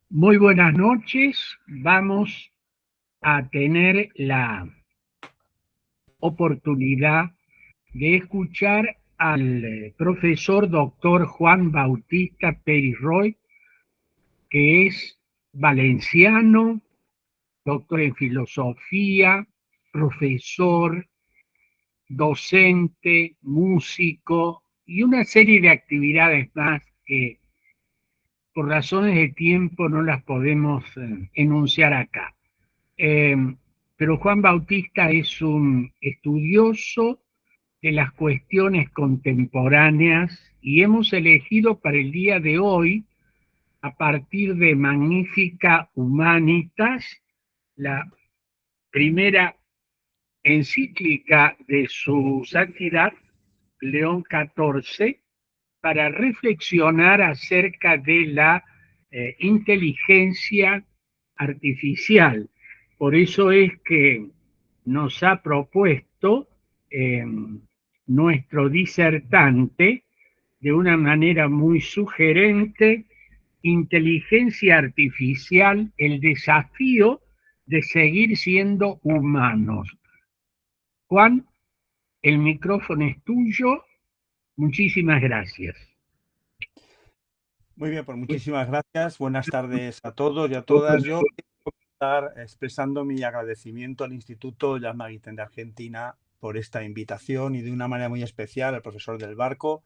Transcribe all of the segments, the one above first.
Muy buenas noches. Vamos a tener la oportunidad de escuchar al profesor doctor Juan Bautista Perisroy, que es valenciano, doctor en filosofía, profesor, docente, músico y una serie de actividades más que por razones de tiempo no las podemos enunciar acá. Eh, pero Juan Bautista es un estudioso de las cuestiones contemporáneas y hemos elegido para el día de hoy, a partir de Magnifica Humanitas, la primera encíclica de su santidad, León XIV, para reflexionar acerca de la inteligencia artificial. Por eso es que nos ha propuesto eh, nuestro disertante de una manera muy sugerente: inteligencia artificial, el desafío de seguir siendo humanos. Juan, el micrófono es tuyo. Muchísimas gracias. Muy bien, pues muchísimas gracias. Buenas tardes a todos y a todas. Yo quiero estar expresando mi agradecimiento al Instituto Llama Guitén de Argentina por esta invitación y de una manera muy especial al profesor Del Barco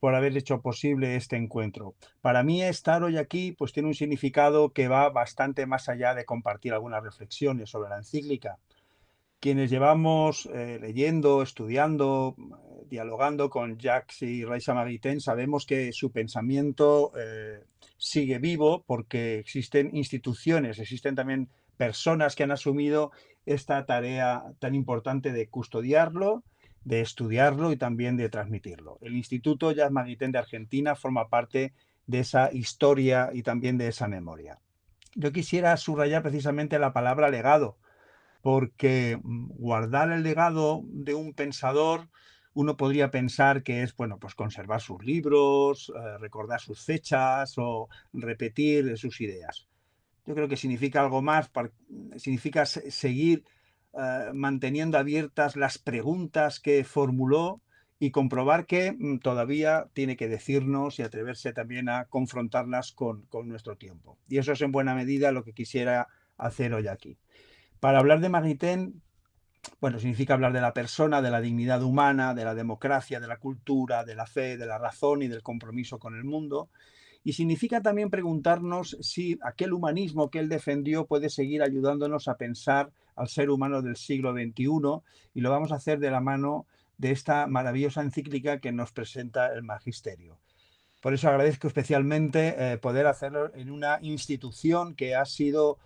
por haber hecho posible este encuentro. Para mí estar hoy aquí pues tiene un significado que va bastante más allá de compartir algunas reflexiones sobre la encíclica. Quienes llevamos leyendo, estudiando, dialogando con Jacques y Raisa Maritain, sabemos que su pensamiento sigue vivo porque existen instituciones, existen también personas que han asumido esta tarea tan importante de custodiarlo, de estudiarlo y también de transmitirlo. El Instituto Jacques Maritain de Argentina forma parte de esa historia y también de esa memoria. Yo quisiera subrayar precisamente la palabra legado, porque guardar el legado de un pensador, uno podría pensar que es, bueno, pues conservar sus libros, recordar sus fechas o repetir sus ideas. Yo creo que significa algo más, significa seguir manteniendo abiertas las preguntas que formuló y comprobar que todavía tiene que decirnos y atreverse también a confrontarlas con nuestro tiempo. Y eso es en buena medida lo que quisiera hacer hoy aquí. Para hablar de Maritain, bueno, significa hablar de la persona, de la dignidad humana, de la democracia, de la cultura, de la fe, de la razón y del compromiso con el mundo. Y significa también preguntarnos si aquel humanismo que él defendió puede seguir ayudándonos a pensar al ser humano del siglo XXI, y lo vamos a hacer de la mano de esta maravillosa encíclica que nos presenta el Magisterio. Por eso agradezco especialmente poder hacerlo en una institución que ha sido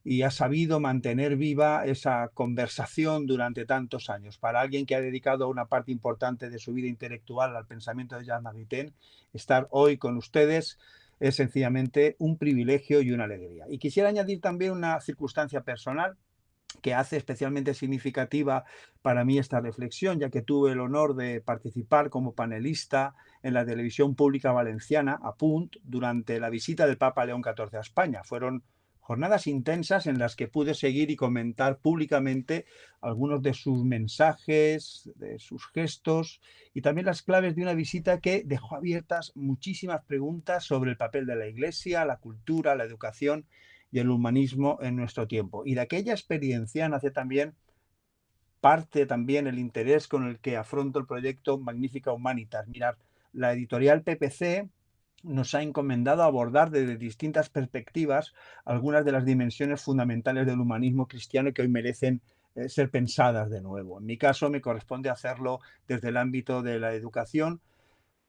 y ha sabido mantener viva esa conversación durante tantos años. Para alguien que ha dedicado una parte importante de su vida intelectual al pensamiento de Jean Maritain, estar hoy con ustedes es sencillamente un privilegio y una alegría. Y quisiera añadir también una circunstancia personal que hace especialmente significativa para mí esta reflexión, ya que tuve el honor de participar como panelista en la televisión pública valenciana, a Punt, durante la visita del Papa León XIV a España. Fueron jornadas intensas en las que pude seguir y comentar públicamente algunos de sus mensajes, de sus gestos y también las claves de una visita que dejó abiertas muchísimas preguntas sobre el papel de la Iglesia, la cultura, la educación y el humanismo en nuestro tiempo. Y de aquella experiencia nace también parte también el interés con el que afronto el proyecto Magnífica Humanitas. Mirar, la editorial PPC nos ha encomendado abordar desde distintas perspectivas algunas de las dimensiones fundamentales del humanismo cristiano que hoy merecen ser pensadas de nuevo. En mi caso me corresponde hacerlo desde el ámbito de la educación,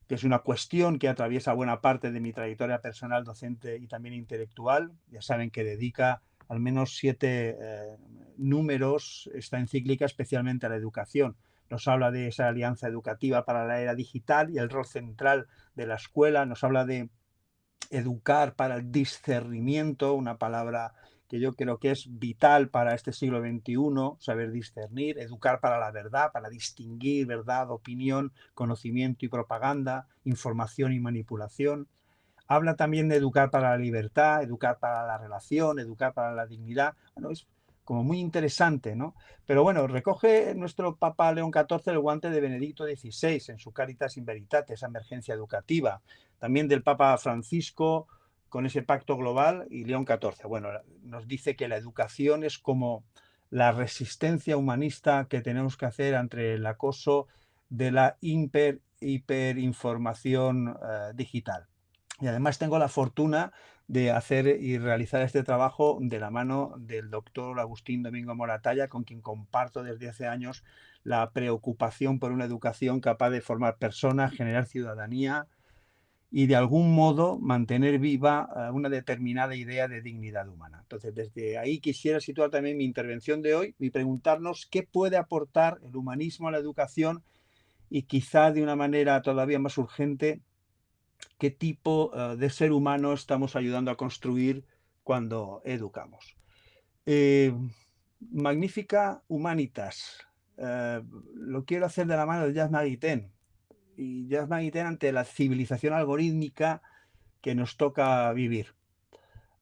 que es una cuestión que atraviesa buena parte de mi trayectoria personal, docente y también intelectual. Ya saben que dedica al menos 7 números esta encíclica especialmente a la educación. Nos habla de esa alianza educativa para la era digital y el rol central de la escuela. Nos habla de educar para el discernimiento, una palabra que yo creo que es vital para este siglo XXI, saber discernir, educar para la verdad, para distinguir verdad, opinión, conocimiento y propaganda, información y manipulación, Habla también de educar para la libertad, educar para la relación, educar para la dignidad. Bueno, es como muy interesante, ¿no? Pero bueno, recoge nuestro Papa León XIV el guante de Benedicto XVI en su Caritas in Veritate, esa emergencia educativa. También del Papa Francisco con ese pacto global y León XIV. Bueno, nos dice que la educación es como la resistencia humanista que tenemos que hacer ante el acoso de la hiperinformación digital. Y además tengo la fortuna de hacer y realizar este trabajo de la mano del doctor Agustín Domingo Moratalla, con quien comparto desde hace años la preocupación por una educación capaz de formar personas, generar ciudadanía y de algún modo mantener viva una determinada idea de dignidad humana. Entonces, desde ahí quisiera situar también mi intervención de hoy y preguntarnos qué puede aportar el humanismo a la educación y quizá de una manera todavía más urgente, qué tipo de ser humano estamos ayudando a construir cuando educamos. Magnífica Humanitas. Lo quiero hacer de la mano de Jacques Maritain. Y Jacques Maritain ante la civilización algorítmica que nos toca vivir.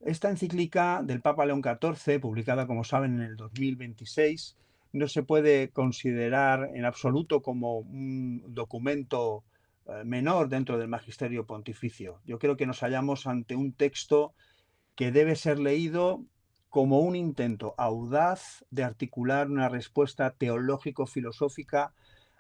Esta encíclica del Papa León XIV, publicada, como saben, en el 2026, no se puede considerar en absoluto como un documento menor dentro del magisterio pontificio. Yo creo que nos hallamos ante un texto que debe ser leído como un intento audaz de articular una respuesta teológico-filosófica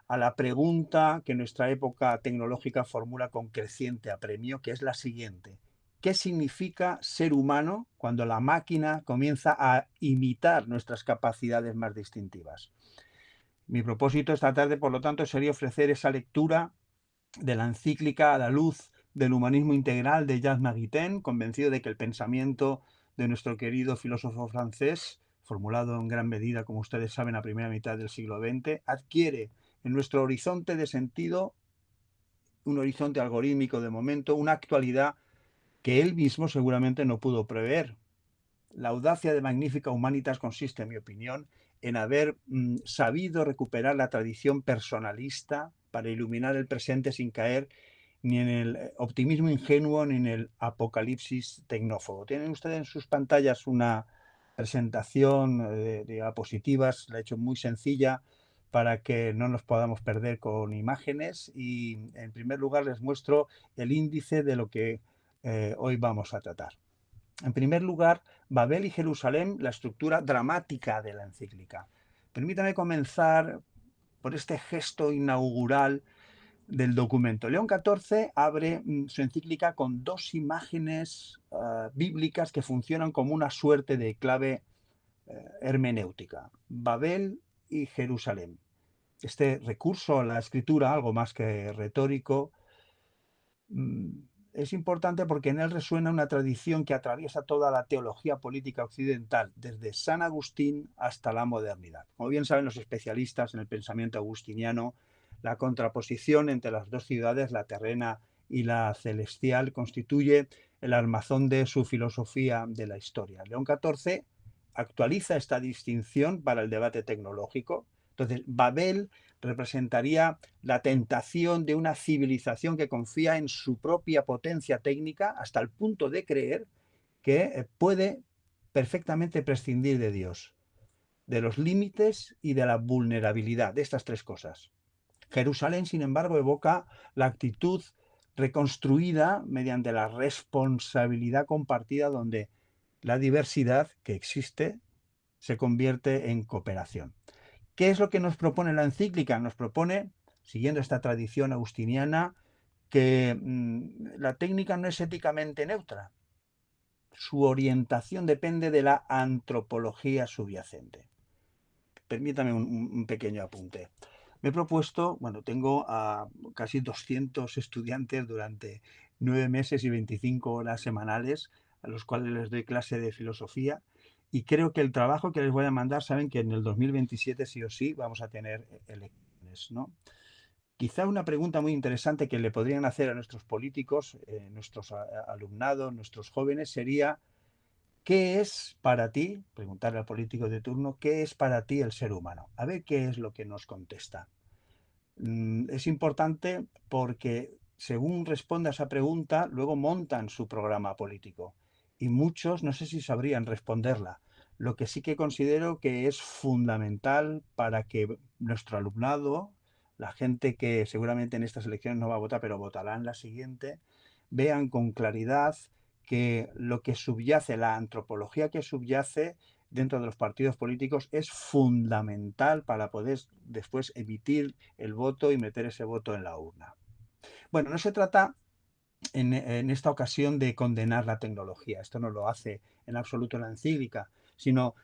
a la pregunta que nuestra época tecnológica formula con creciente apremio, que es la siguiente: ¿qué significa ser humano cuando la máquina comienza a imitar nuestras capacidades más distintivas? Mi propósito esta tarde, por lo tanto, sería ofrecer esa lectura de la encíclica a la luz del humanismo integral de Jacques Maritain, convencido de que el pensamiento de nuestro querido filósofo francés, formulado en gran medida, como ustedes saben, a primera mitad del siglo XX, adquiere en nuestro horizonte de sentido, un horizonte algorítmico de momento, una actualidad que él mismo seguramente no pudo prever. La audacia de Magnífica Humanitas consiste, en mi opinión, en haber sabido recuperar la tradición personalista para iluminar el presente sin caer ni en el optimismo ingenuo ni en el apocalipsis tecnófobo. Tienen ustedes en sus pantallas una presentación de diapositivas, la he hecho muy sencilla para que no nos podamos perder con imágenes, y en primer lugar les muestro el índice de lo que hoy vamos a tratar. En primer lugar, Babel y Jerusalén, la estructura dramática de la encíclica. Permítame comenzar por este gesto inaugural del documento. León XIV abre su encíclica con dos imágenes bíblicas que funcionan como una suerte de clave hermenéutica: Babel y Jerusalén. Este recurso a la escritura, algo más que retórico, es importante porque en él resuena una tradición que atraviesa toda la teología política occidental, desde San Agustín hasta la modernidad. Como bien saben los especialistas en el pensamiento agustiniano, la contraposición entre las dos ciudades, la terrena y la celestial, constituye el armazón de su filosofía de la historia. León XIV actualiza esta distinción para el debate tecnológico. Entonces, Babel representaría la tentación de una civilización que confía en su propia potencia técnica hasta el punto de creer que puede perfectamente prescindir de Dios, de los límites y de la vulnerabilidad, de estas tres cosas. Jerusalén, sin embargo, evoca la actitud reconstruida mediante la responsabilidad compartida, donde la diversidad que existe se convierte en cooperación. ¿Qué es lo que nos propone la encíclica? Nos propone, siguiendo esta tradición agustiniana, que la técnica no es éticamente neutra. Su orientación depende de la antropología subyacente. Permítame un pequeño apunte. Me he propuesto, bueno, tengo a casi 200 estudiantes durante 9 meses y 25 horas semanales, a los cuales les doy clase de filosofía, y creo que el trabajo que les voy a mandar, saben que en el 2027 sí o sí vamos a tener elecciones, ¿no? Quizá una pregunta muy interesante que le podrían hacer a nuestros políticos, nuestros alumnados, nuestros jóvenes, sería: ¿qué es para ti, preguntarle al político de turno, qué es para ti el ser humano? A ver qué es lo que nos contesta. Es importante porque según responda a esa pregunta, luego montan su programa político. Y muchos no sé si sabrían responderla. Lo que sí que considero que es fundamental para que nuestro alumnado, la gente que seguramente en estas elecciones no va a votar, pero votará en la siguiente, vean con claridad que lo que subyace, la antropología que subyace dentro de los partidos políticos es fundamental para poder después emitir el voto y meter ese voto en la urna. Bueno, no se trata en esta ocasión de condenar la tecnología, esto no lo hace en absoluto la encíclica, sino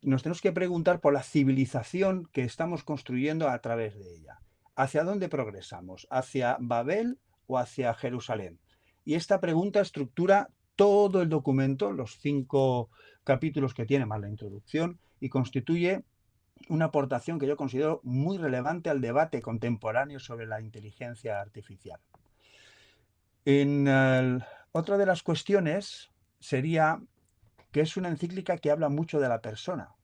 nos tenemos que preguntar por la civilización que estamos construyendo a través de ella. ¿Hacia dónde progresamos? ¿Hacia Babel o hacia Jerusalén? Y esta pregunta estructura todo el documento, los 5 capítulos que tiene, más la introducción, y constituye una aportación que yo considero muy relevante al debate contemporáneo sobre la inteligencia artificial. Otra de las cuestiones sería que es una encíclica que habla mucho de la persona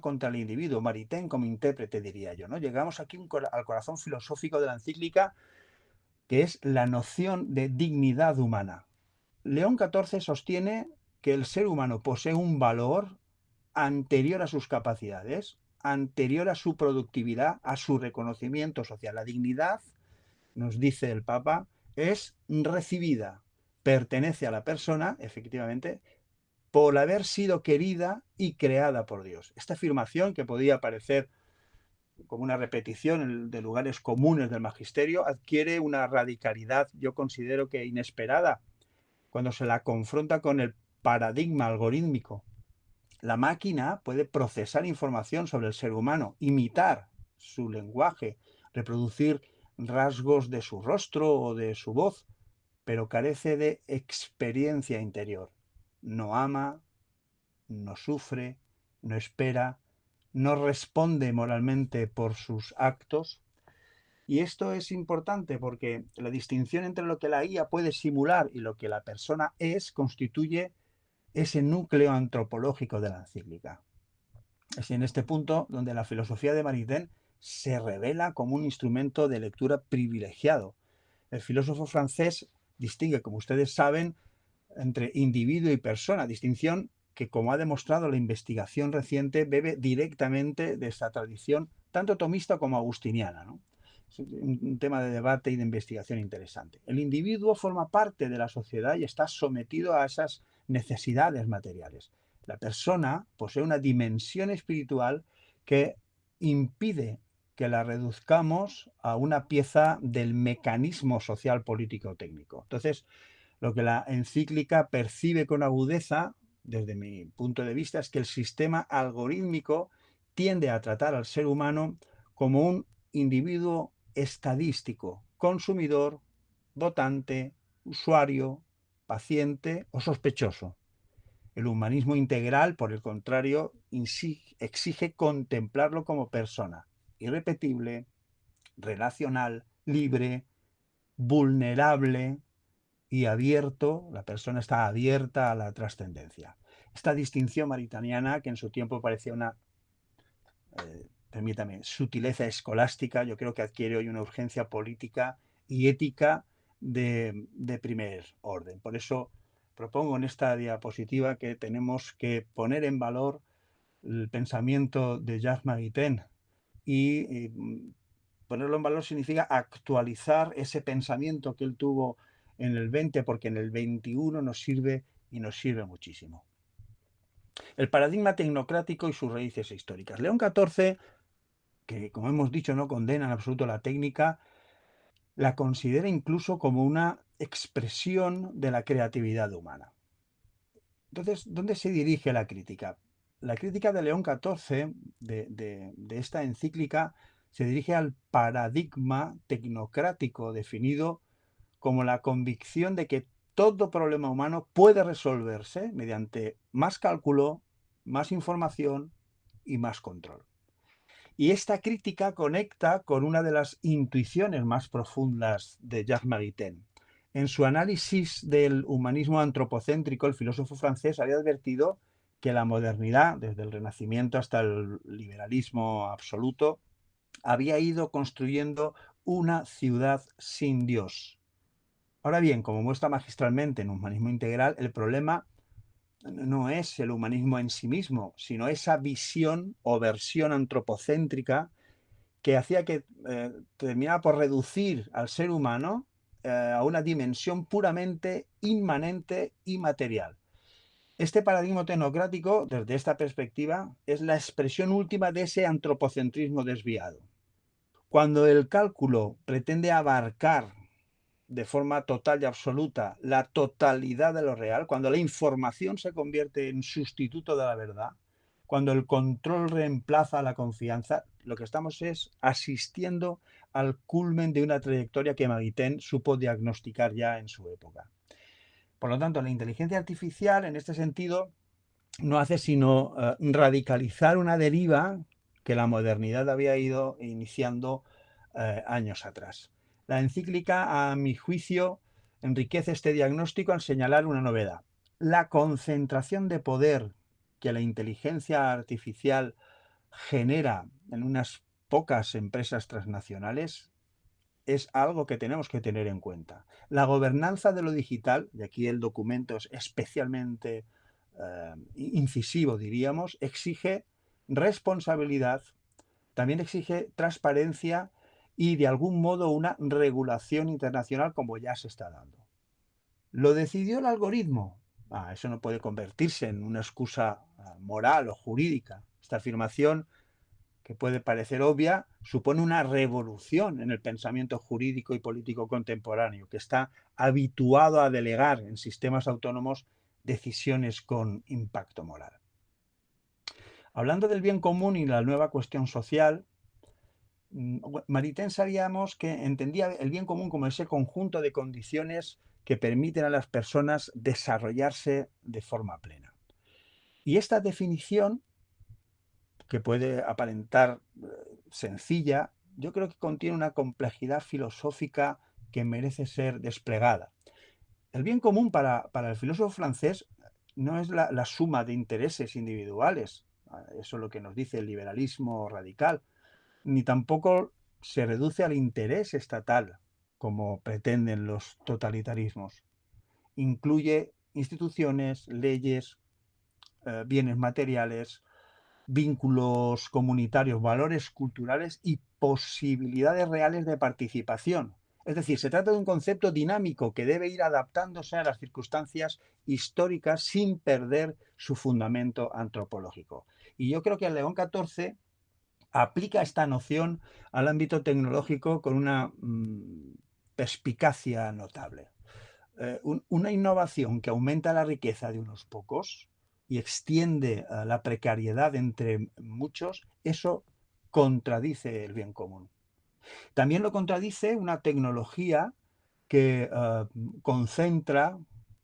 contra el individuo, Maritain como intérprete, diría yo, ¿no? Llegamos aquí al corazón filosófico de la encíclica, que es la noción de dignidad humana. León XIV sostiene que el ser humano posee un valor anterior a sus capacidades, anterior a su productividad, a su reconocimiento social. La dignidad, nos dice el Papa, es recibida, pertenece a la persona, efectivamente, por haber sido querida y creada por Dios. Esta afirmación, que podía parecer como una repetición de lugares comunes del magisterio, adquiere una radicalidad, yo considero que inesperada, cuando se la confronta con el paradigma algorítmico. La máquina puede procesar información sobre el ser humano, imitar su lenguaje, reproducir rasgos de su rostro o de su voz, pero carece de experiencia interior. No ama, no sufre, no espera, no responde moralmente por sus actos. Y esto es importante porque la distinción entre lo que la IA puede simular y lo que la persona es constituye ese núcleo antropológico de la encíclica. Es en este punto donde la filosofía de Maritain se revela como un instrumento de lectura privilegiado. El filósofo francés distingue, como ustedes saben, entre individuo y persona, distinción que, como ha demostrado la investigación reciente, bebe directamente de esta tradición, tanto tomista como agustiniana, ¿no? Es un tema de debate y de investigación interesante. El individuo forma parte de la sociedad y está sometido a esas necesidades materiales. La persona posee una dimensión espiritual que impide que la reduzcamos a una pieza del mecanismo social, político o técnico. Entonces, lo que la encíclica percibe con agudeza, desde mi punto de vista, es que el sistema algorítmico tiende a tratar al ser humano como un individuo estadístico, consumidor, votante, usuario, paciente o sospechoso. El humanismo integral, por el contrario, exige contemplarlo como persona, irrepetible, relacional, libre, vulnerable, y abierto, la persona está abierta a la trascendencia. Esta distinción maritaniana, que en su tiempo parecía una, permítame, sutileza escolástica, yo creo que adquiere hoy una urgencia política y ética de primer orden. Por eso propongo en esta diapositiva que tenemos que poner en valor el pensamiento de Jacques Maritain y ponerlo en valor significa actualizar ese pensamiento que él tuvo en el 20, porque en el 21 nos sirve y nos sirve muchísimo. El paradigma tecnocrático y sus raíces históricas. León XIV, que como hemos dicho no condena en absoluto la técnica, la considera incluso como una expresión de la creatividad humana. Entonces, ¿dónde se dirige la crítica? La crítica de León XIV, de esta encíclica, se dirige al paradigma tecnocrático definido como la convicción de que todo problema humano puede resolverse mediante más cálculo, más información y más control. Y esta crítica conecta con una de las intuiciones más profundas de Jacques Maritain. En su análisis del humanismo antropocéntrico, el filósofo francés había advertido que la modernidad, desde el Renacimiento hasta el liberalismo absoluto, había ido construyendo una ciudad sin Dios. Ahora bien, como muestra magistralmente en Humanismo Integral, el problema no es el humanismo en sí mismo, sino esa visión o versión antropocéntrica que hacía que terminaba por reducir al ser humano a una dimensión puramente inmanente y material. Este paradigma tecnocrático, desde esta perspectiva, es la expresión última de ese antropocentrismo desviado. Cuando el cálculo pretende abarcar de forma total y absoluta la totalidad de lo real, cuando la información se convierte en sustituto de la verdad, cuando el control reemplaza a la confianza, lo que estamos es asistiendo al culmen de una trayectoria que Maritain supo diagnosticar ya en su época. Por lo tanto, la inteligencia artificial, en este sentido, no hace sino radicalizar una deriva que la modernidad había ido iniciando años atrás. La encíclica, a mi juicio, enriquece este diagnóstico al señalar una novedad. La concentración de poder que la inteligencia artificial genera en unas pocas empresas transnacionales es algo que tenemos que tener en cuenta. La gobernanza de lo digital, y aquí el documento es especialmente incisivo, diríamos, exige responsabilidad, también exige transparencia y de algún modo una regulación internacional como ya se está dando. ¿Lo decidió el algoritmo? Eso no puede convertirse en una excusa moral o jurídica. Esta afirmación, que puede parecer obvia, supone una revolución en el pensamiento jurídico y político contemporáneo, que está habituado a delegar en sistemas autónomos decisiones con impacto moral. Hablando del bien común y la nueva cuestión social, Maritain sabíamos que entendía el bien común como ese conjunto de condiciones que permiten a las personas desarrollarse de forma plena. Y esta definición, que puede aparentar sencilla, yo creo que contiene una complejidad filosófica que merece ser desplegada. El bien común para el filósofo francés no es la suma de intereses individuales, eso es lo que nos dice el liberalismo radical, ni tampoco se reduce al interés estatal, como pretenden los totalitarismos. Incluye instituciones, leyes, bienes materiales, vínculos comunitarios, valores culturales y posibilidades reales de participación. Es decir, se trata de un concepto dinámico que debe ir adaptándose a las circunstancias históricas sin perder su fundamento antropológico. Y yo creo que el León XIV aplica esta noción al ámbito tecnológico con una perspicacia notable. Una innovación que aumenta la riqueza de unos pocos y extiende la precariedad entre muchos, eso contradice el bien común. También lo contradice una tecnología que concentra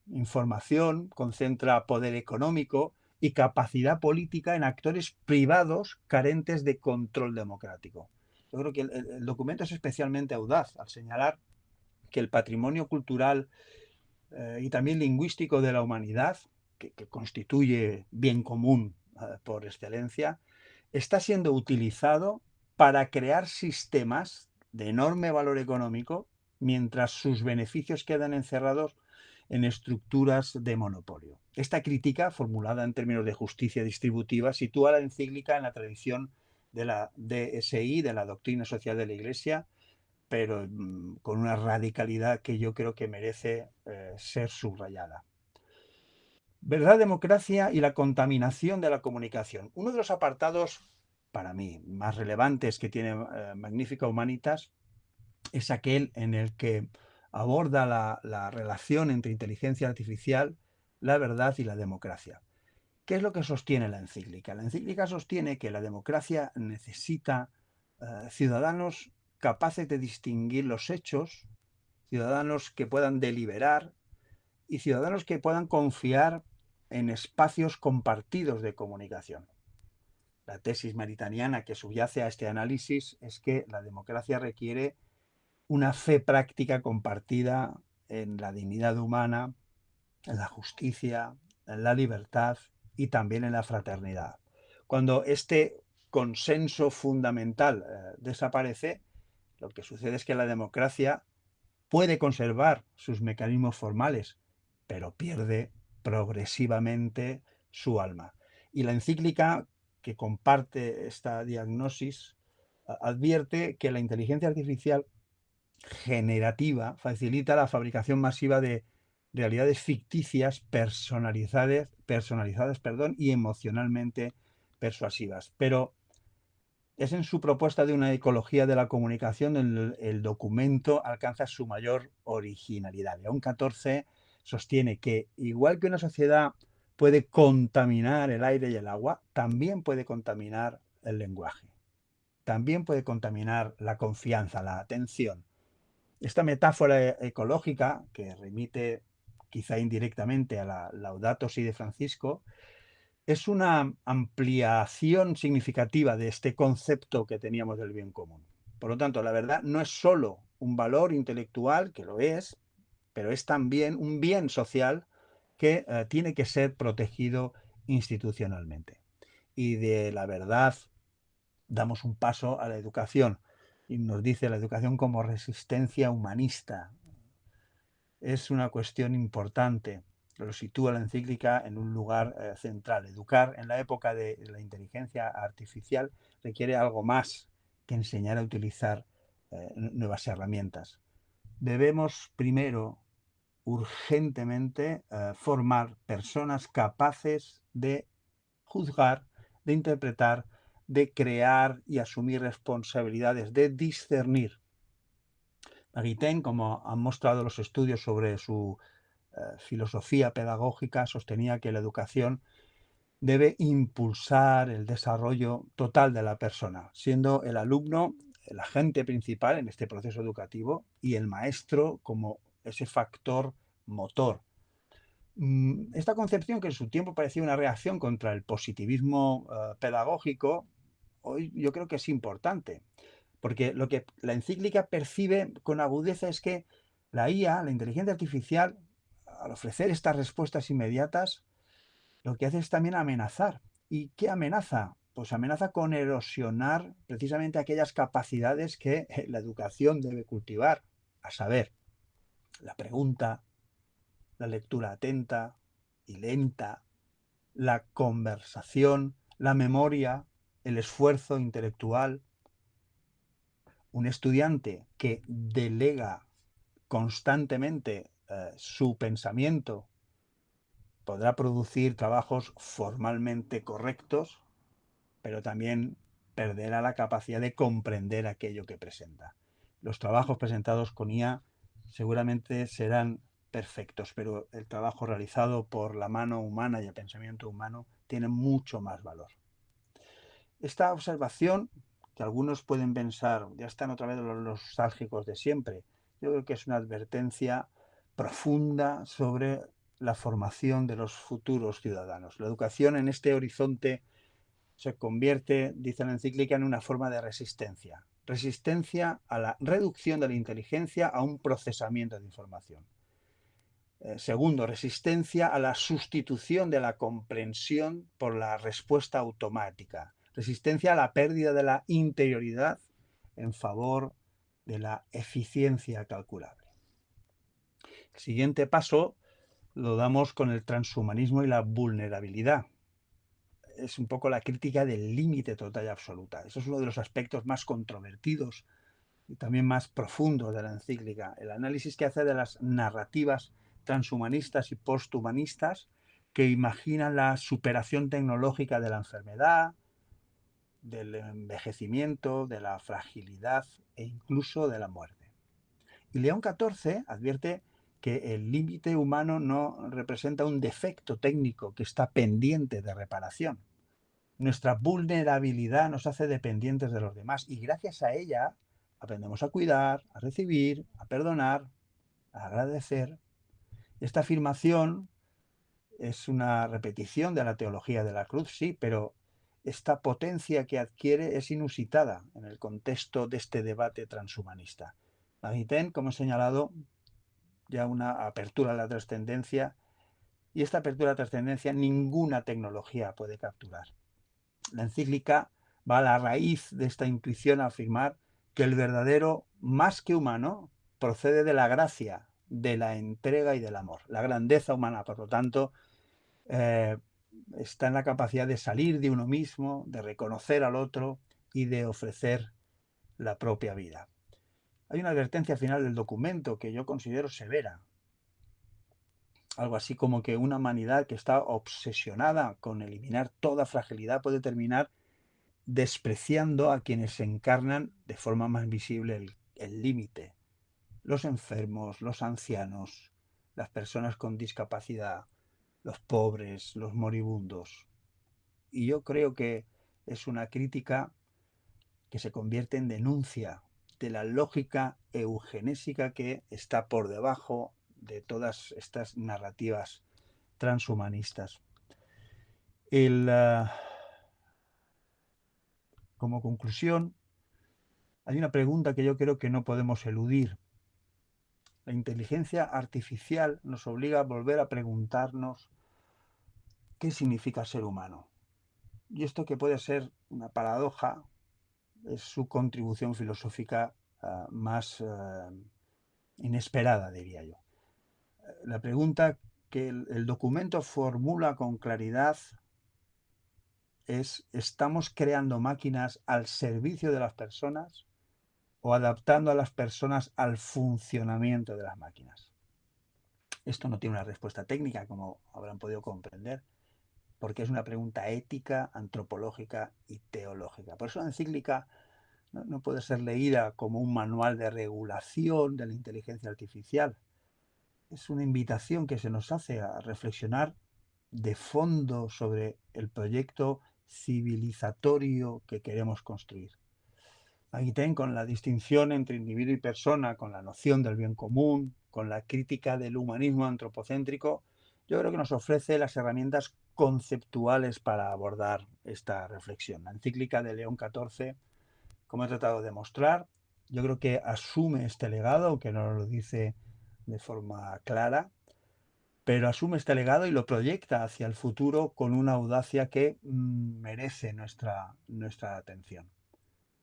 información, concentra poder económico y capacidad política en actores privados carentes de control democrático. Yo creo que el documento es especialmente audaz al señalar que el patrimonio cultural y también lingüístico de la humanidad, que constituye bien común por excelencia, está siendo utilizado para crear sistemas de enorme valor económico, mientras sus beneficios quedan encerrados en estructuras de monopolio. Esta crítica, formulada en términos de justicia distributiva, sitúa la encíclica en la tradición de la DSI, de la doctrina social de la Iglesia, pero con una radicalidad que yo creo que merece ser subrayada. Verdad, democracia y la contaminación de la comunicación. Uno de los apartados, para mí, más relevantes que tiene Magnifica Humanitas es aquel en el que aborda la relación entre inteligencia artificial, la verdad y la democracia. ¿Qué es lo que sostiene la encíclica? La encíclica sostiene que la democracia necesita ciudadanos capaces de distinguir los hechos, ciudadanos que puedan deliberar y ciudadanos que puedan confiar en espacios compartidos de comunicación. La tesis maritaniana que subyace a este análisis es que la democracia requiere una fe práctica compartida en la dignidad humana, en la justicia, en la libertad y también en la fraternidad. Cuando este consenso fundamental desaparece, lo que sucede es que la democracia puede conservar sus mecanismos formales, pero pierde progresivamente su alma. Y la encíclica, que comparte esta diagnosis, advierte que la inteligencia artificial generativa facilita la fabricación masiva de realidades ficticias personalizadas, y emocionalmente persuasivas. Pero es en su propuesta de una ecología de la comunicación donde el documento alcanza su mayor originalidad. León XIV sostiene que, igual que una sociedad puede contaminar el aire y el agua, también puede contaminar el lenguaje, también puede contaminar la confianza, la atención. Esta metáfora ecológica, que remite quizá indirectamente a la Laudato Si de Francisco, es una ampliación significativa de este concepto que teníamos del bien común. Por lo tanto, la verdad no es solo un valor intelectual, que lo es, pero es también un bien social que tiene que ser protegido institucionalmente. Y de la verdad damos un paso a la educación. Y nos dice la educación como resistencia humanista. Es una cuestión importante. Lo sitúa la encíclica en un lugar central. Educar en la época de la inteligencia artificial requiere algo más que enseñar a utilizar nuevas herramientas. Debemos primero, urgentemente, formar personas capaces de juzgar, de interpretar, de crear y asumir responsabilidades, de discernir. Maritain, como han mostrado los estudios sobre su filosofía pedagógica, sostenía que la educación debe impulsar el desarrollo total de la persona, siendo el alumno el agente principal en este proceso educativo y el maestro como ese factor motor. Esta concepción, que en su tiempo parecía una reacción contra el positivismo pedagógico, hoy yo creo que es importante, porque lo que la encíclica percibe con agudeza es que la IA, la inteligencia artificial, al ofrecer estas respuestas inmediatas, lo que hace es también amenazar. ¿Y qué amenaza? Pues amenaza con erosionar precisamente aquellas capacidades que la educación debe cultivar, a saber, la pregunta, la lectura atenta y lenta, la conversación, la memoria, el esfuerzo intelectual. Un estudiante que delega constantemente su pensamiento podrá producir trabajos formalmente correctos, pero también perderá la capacidad de comprender aquello que presenta. Los trabajos presentados con IA seguramente serán perfectos, pero el trabajo realizado por la mano humana y el pensamiento humano tiene mucho más valor. Esta observación, que algunos pueden pensar, ya están otra vez los nostálgicos de siempre, yo creo que es una advertencia profunda sobre la formación de los futuros ciudadanos. La educación en este horizonte se convierte, dice la encíclica, en una forma de resistencia. Resistencia a la reducción de la inteligencia a un procesamiento de información. Segundo, resistencia a la sustitución de la comprensión por la respuesta automática. Resistencia a la pérdida de la interioridad en favor de la eficiencia calculable. El siguiente paso lo damos con el transhumanismo y la vulnerabilidad. Es un poco la crítica del límite total y absoluta. Eso es uno de los aspectos más controvertidos y también más profundos de la encíclica. El análisis que hace de las narrativas transhumanistas y posthumanistas que imaginan la superación tecnológica de la enfermedad, del envejecimiento, de la fragilidad e incluso de la muerte. Y León XIV advierte que el límite humano no representa un defecto técnico que está pendiente de reparación. Nuestra vulnerabilidad nos hace dependientes de los demás y gracias a ella aprendemos a cuidar, a recibir, a perdonar, a agradecer. Esta afirmación es una repetición de la teología de la cruz, sí, pero esta potencia que adquiere es inusitada en el contexto de este debate transhumanista. Maritain, como he señalado, ya una apertura a la trascendencia, y esta apertura a la trascendencia ninguna tecnología puede capturar. La encíclica va a la raíz de esta intuición a afirmar que el verdadero, más que humano, procede de la gracia, de la entrega y del amor. La grandeza humana, por lo tanto, está en la capacidad de salir de uno mismo, de reconocer al otro y de ofrecer la propia vida. Hay una advertencia final del documento que yo considero severa. Algo así como que una humanidad que está obsesionada con eliminar toda fragilidad puede terminar despreciando a quienes encarnan de forma más visible el límite. Los enfermos, los ancianos, las personas con discapacidad, los pobres, los moribundos. Y yo creo que es una crítica que se convierte en denuncia de la lógica eugenésica que está por debajo de todas estas narrativas transhumanistas. Como conclusión, hay una pregunta que yo creo que no podemos eludir. La inteligencia artificial nos obliga a volver a preguntarnos qué significa ser humano. Y esto, que puede ser una paradoja, es su contribución filosófica más inesperada, diría yo. La pregunta que el documento formula con claridad es: ¿estamos creando máquinas al servicio de las personas o adaptando a las personas al funcionamiento de las máquinas? Esto no tiene una respuesta técnica, como habrán podido comprender, porque es una pregunta ética, antropológica y teológica. Por eso la encíclica no puede ser leída como un manual de regulación de la inteligencia artificial. Es una invitación que se nos hace a reflexionar de fondo sobre el proyecto civilizatorio que queremos construir. Maritain, con la distinción entre individuo y persona, con la noción del bien común, con la crítica del humanismo antropocéntrico, yo creo que nos ofrece las herramientas conceptuales para abordar esta reflexión. La encíclica de León XIV, como he tratado de mostrar, yo creo que asume este legado, aunque no lo dice de forma clara, pero asume este legado y lo proyecta hacia el futuro con una audacia que merece nuestra atención.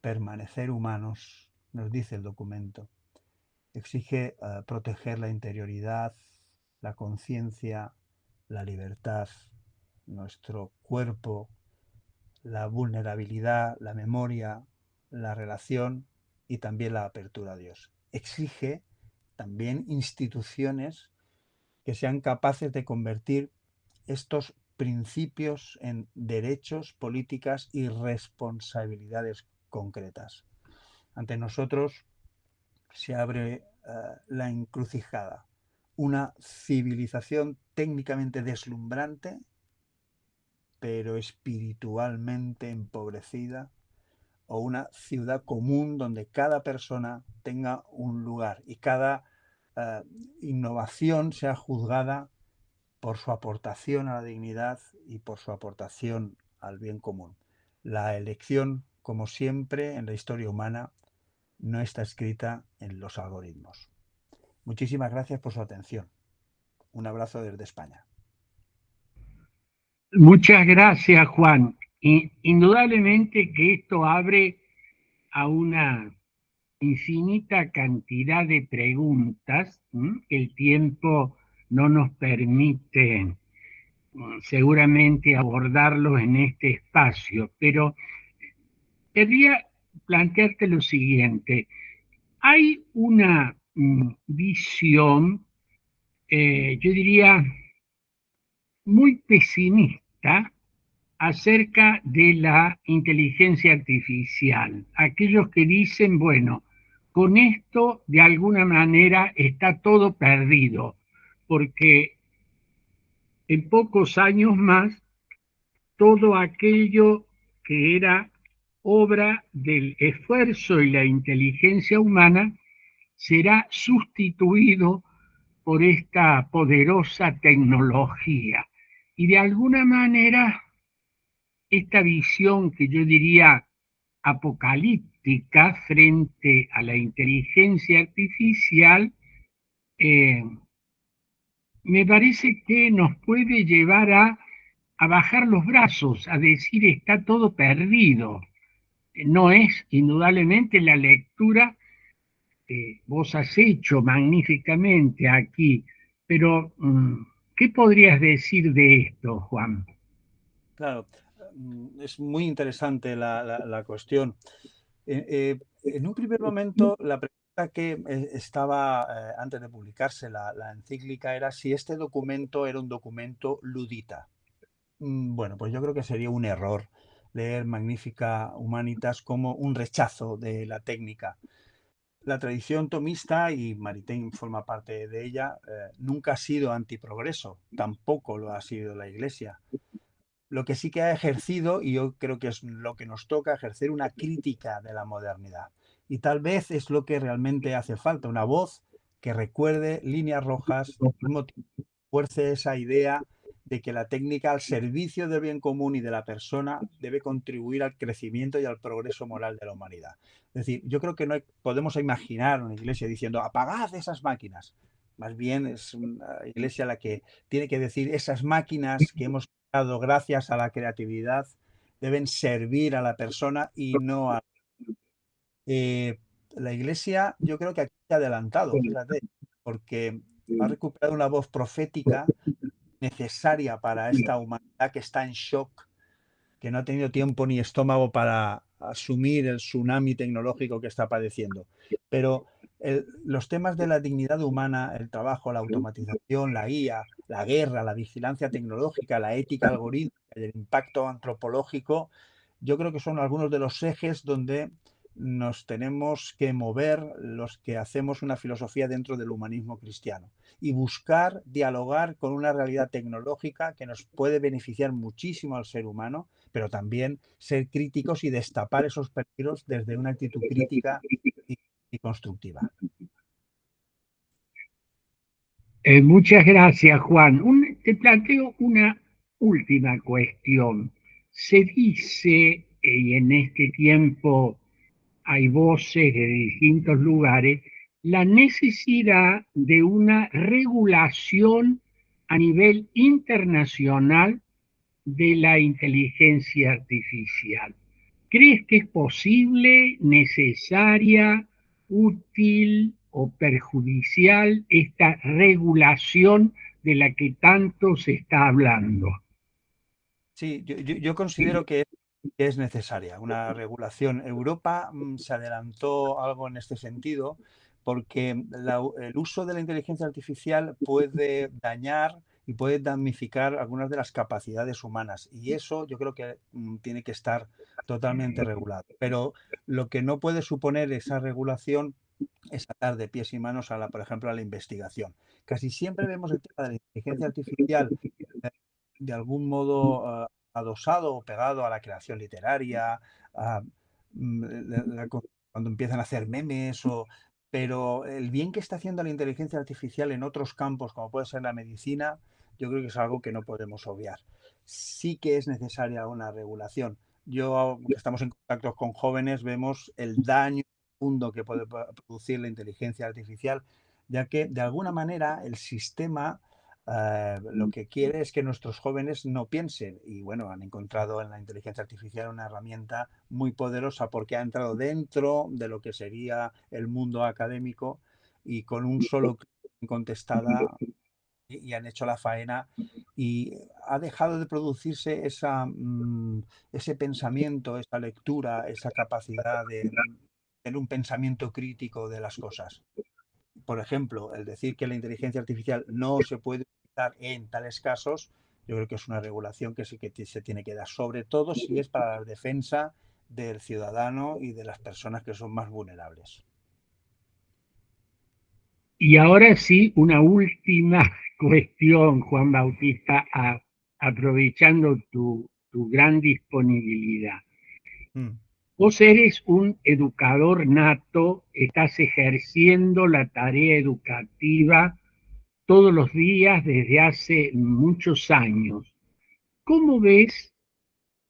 Permanecer humanos, nos dice el documento, exige proteger la interioridad, la conciencia, la libertad, nuestro cuerpo, la vulnerabilidad, la memoria, la relación y también la apertura a Dios. Exige también instituciones que sean capaces de convertir estos principios en derechos, políticas y responsabilidades concretas. Ante nosotros se abre la encrucijada: una civilización técnicamente deslumbrante, pero espiritualmente empobrecida, o una ciudad común donde cada persona tenga un lugar y cada innovación sea juzgada por su aportación a la dignidad y por su aportación al bien común. La elección, como siempre en la historia humana, no está escrita en los algoritmos. Muchísimas gracias por su atención. Un abrazo desde España. Muchas gracias, Juan. Indudablemente que esto abre a una infinita cantidad de preguntas que el tiempo no nos permite seguramente abordarlos en este espacio, pero querría plantearte lo siguiente. Hay una visión, yo diría, muy pesimista acerca de la inteligencia artificial. Aquellos que dicen, bueno, con esto de alguna manera está todo perdido, porque en pocos años más todo aquello que era obra del esfuerzo y la inteligencia humana será sustituido por esta poderosa tecnología. Y de alguna manera, esta visión que yo diría apocalíptica frente a la inteligencia artificial, eh, me parece que nos puede llevar a bajar los brazos, a decir está todo perdido. No es indudablemente la lectura vos has hecho magníficamente aquí, pero ¿qué podrías decir de esto, Juan? Claro, es muy interesante la cuestión. En un primer momento, la pregunta que estaba antes de publicarse la encíclica era si este documento era un documento ludita. Bueno, pues yo creo que sería un error leer Magnifica Humanitas como un rechazo de la técnica. La tradición tomista, y Maritain forma parte de ella, nunca ha sido antiprogreso, tampoco lo ha sido la Iglesia. Lo que sí que ha ejercido, y yo creo que es lo que nos toca, ejercer una crítica de la modernidad. Y tal vez es lo que realmente hace falta, una voz que recuerde líneas rojas, al mismo tiempo fuerce esa idea de que la técnica al servicio del bien común y de la persona debe contribuir al crecimiento y al progreso moral de la humanidad. Es decir, yo creo que no podemos imaginar una iglesia diciendo apagad esas máquinas. Más bien es una iglesia la que tiene que decir esas máquinas que hemos creado gracias a la creatividad deben servir a la persona y no a... Eh, la iglesia yo creo que aquí se ha adelantado, fíjate, porque ha recuperado una voz profética necesaria para esta humanidad que está en shock, que no ha tenido tiempo ni estómago para asumir el tsunami tecnológico que está padeciendo. Pero los temas de la dignidad humana, el trabajo, la automatización, la IA, la guerra, la vigilancia tecnológica, la ética algorítmica y el impacto antropológico, yo creo que son algunos de los ejes donde nos tenemos que mover los que hacemos una filosofía dentro del humanismo cristiano y buscar dialogar con una realidad tecnológica que nos puede beneficiar muchísimo al ser humano, pero también ser críticos y destapar esos peligros desde una actitud crítica y constructiva. Muchas gracias, Juan. Te planteo una última cuestión. Se dice, y en este tiempo hay voces de distintos lugares, la necesidad de una regulación a nivel internacional de la inteligencia artificial. ¿Crees que es posible, necesaria, útil o perjudicial esta regulación de la que tanto se está hablando? Sí, yo considero que es necesaria una regulación. Europa se adelantó algo en este sentido porque el uso de la inteligencia artificial puede dañar y puede damnificar algunas de las capacidades humanas y eso yo creo que tiene que estar totalmente regulado. Pero lo que no puede suponer esa regulación es atar de pies y manos a por ejemplo, a la investigación. Casi siempre vemos el tema de la inteligencia artificial de algún modo adosado o pegado a la creación literaria, a, cuando empiezan a hacer memes, pero el bien que está haciendo la inteligencia artificial en otros campos, como puede ser la medicina, yo creo que es algo que no podemos obviar. Sí que es necesaria una regulación. Yo, que estamos en contacto con jóvenes, vemos el daño profundo que puede producir la inteligencia artificial, ya que de alguna manera el sistema lo que quiere es que nuestros jóvenes no piensen y bueno, han encontrado en la inteligencia artificial una herramienta muy poderosa porque ha entrado dentro de lo que sería el mundo académico y con un solo clic contestada y han hecho la faena y ha dejado de producirse ese pensamiento, esa lectura, esa capacidad de tener un pensamiento crítico de las cosas. Por ejemplo, el decir que la inteligencia artificial no se puede utilizar en tales casos, yo creo que es una regulación que sí que se tiene que dar, sobre todo si es para la defensa del ciudadano y de las personas que son más vulnerables. Y ahora sí, una última cuestión, Juan Bautista, aprovechando tu gran disponibilidad. Mm. Vos eres un educador nato, estás ejerciendo la tarea educativa todos los días desde hace muchos años. ¿Cómo ves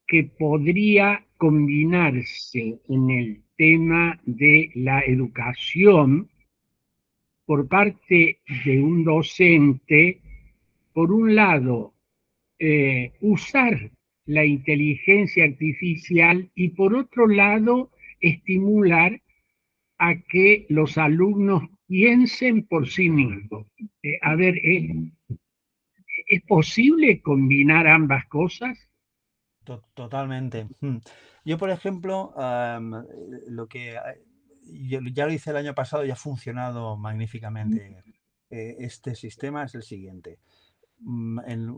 que podría combinarse en el tema de la educación por parte de un docente, por un lado, usar la inteligencia artificial y por otro lado, estimular a que los alumnos piensen por sí mismos. A ver, ¿es posible combinar ambas cosas? Totalmente. Yo, por ejemplo, lo que yo ya lo hice el año pasado y ha funcionado magníficamente. Este sistema es el siguiente.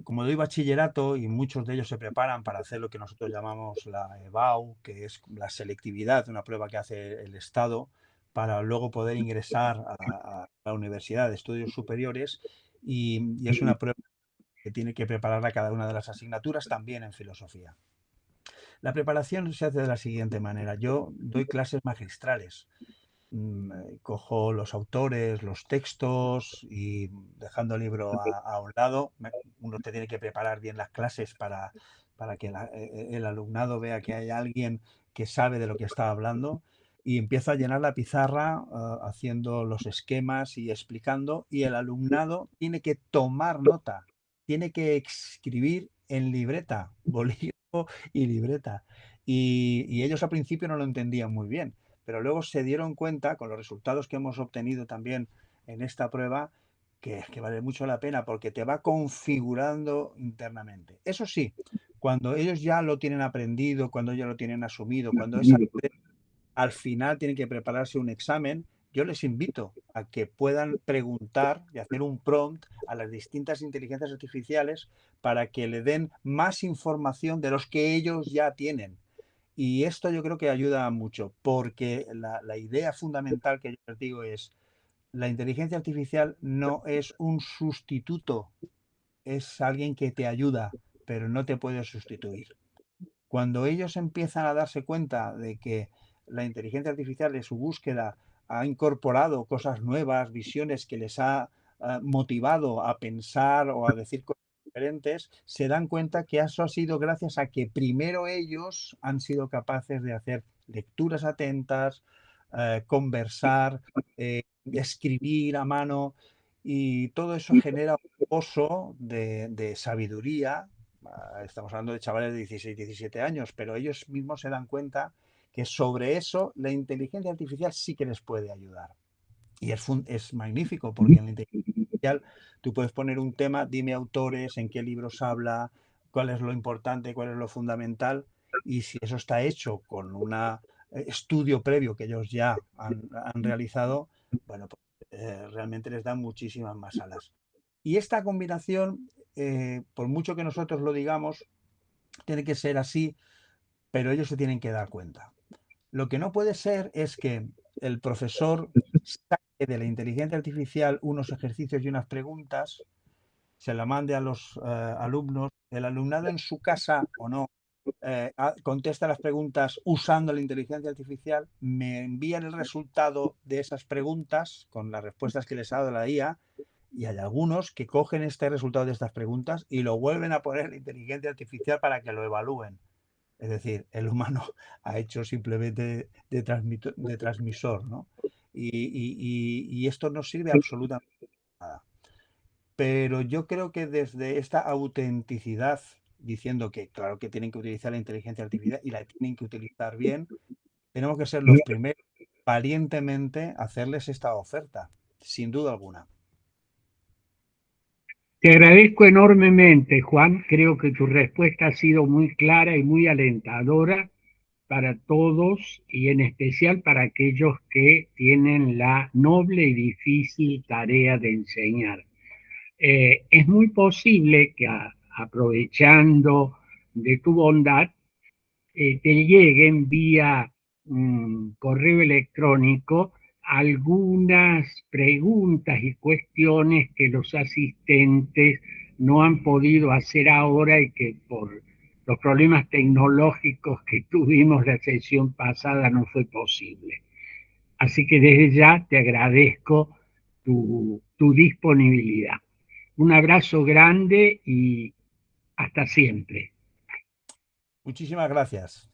Como doy bachillerato y muchos de ellos se preparan para hacer lo que nosotros llamamos la EBAU, que es la selectividad, una prueba que hace el Estado para luego poder ingresar a la Universidad de Estudios Superiores, y es una prueba que tiene que prepararla cada una de las asignaturas, también en filosofía. La preparación se hace de la siguiente manera. Yo doy clases magistrales. Cojo los autores, los textos y, dejando el libro a un lado, uno te tiene que preparar bien las clases para que el alumnado vea que hay alguien que sabe de lo que está hablando, y empiezo a llenar la pizarra, haciendo los esquemas y explicando, y el alumnado tiene que tomar nota, tiene que escribir en libreta, bolígrafo y libreta. Y ellos al principio no lo entendían muy bien, pero luego se dieron cuenta, con los resultados que hemos obtenido también en esta prueba, que vale mucho la pena porque te va configurando internamente. Eso sí, cuando ellos ya lo tienen aprendido, cuando ya lo tienen asumido, cuando al final tienen que prepararse un examen, yo les invito a que puedan preguntar y hacer un prompt a las distintas inteligencias artificiales para que le den más información de los que ellos ya tienen. Y esto yo creo que ayuda mucho, porque la idea fundamental que yo les digo es: la inteligencia artificial no es un sustituto, es alguien que te ayuda, pero no te puede sustituir. Cuando ellos empiezan a darse cuenta de que la inteligencia artificial en su búsqueda ha incorporado cosas nuevas, visiones que les ha motivado a pensar o a decir cosas diferentes, se dan cuenta que eso ha sido gracias a que primero ellos han sido capaces de hacer lecturas atentas, conversar, escribir a mano, y todo eso genera un pozo de sabiduría. Estamos hablando de chavales de 16, 17 años, pero ellos mismos se dan cuenta que sobre eso la inteligencia artificial sí que les puede ayudar. Y es magnífico, porque en la inteligencia artificial tú puedes poner un tema: dime autores, en qué libros habla, cuál es lo importante, cuál es lo fundamental, y si eso está hecho con un estudio previo que ellos ya han realizado, bueno, pues realmente les da muchísimas más alas. Y esta combinación, por mucho que nosotros lo digamos, tiene que ser así, pero ellos se tienen que dar cuenta. Lo que no puede ser es que el profesor saque de la inteligencia artificial unos ejercicios y unas preguntas, se la mande a los alumnos, el alumnado en su casa o no contesta las preguntas usando la inteligencia artificial, me envían el resultado de esas preguntas con las respuestas que les ha dado la IA, y hay algunos que cogen este resultado de estas preguntas y lo vuelven a poner en la inteligencia artificial para que lo evalúen. Es decir, el humano ha hecho simplemente de transmisor, ¿no? Y esto no sirve absolutamente nada. Pero yo creo que desde esta autenticidad, diciendo que claro que tienen que utilizar la inteligencia artificial y la tienen que utilizar bien, tenemos que ser los primeros, valientemente, hacerles esta oferta, sin duda alguna. Te agradezco enormemente, Juan. Creo que tu respuesta ha sido muy clara y muy alentadora para todos y en especial para aquellos que tienen la noble y difícil tarea de enseñar. Es muy posible que aprovechando de tu bondad, te lleguen vía correo electrónico algunas preguntas y cuestiones que los asistentes no han podido hacer ahora y que por los problemas tecnológicos que tuvimos la sesión pasada no fue posible. Así que desde ya te agradezco tu disponibilidad. Un abrazo grande y hasta siempre. Muchísimas gracias.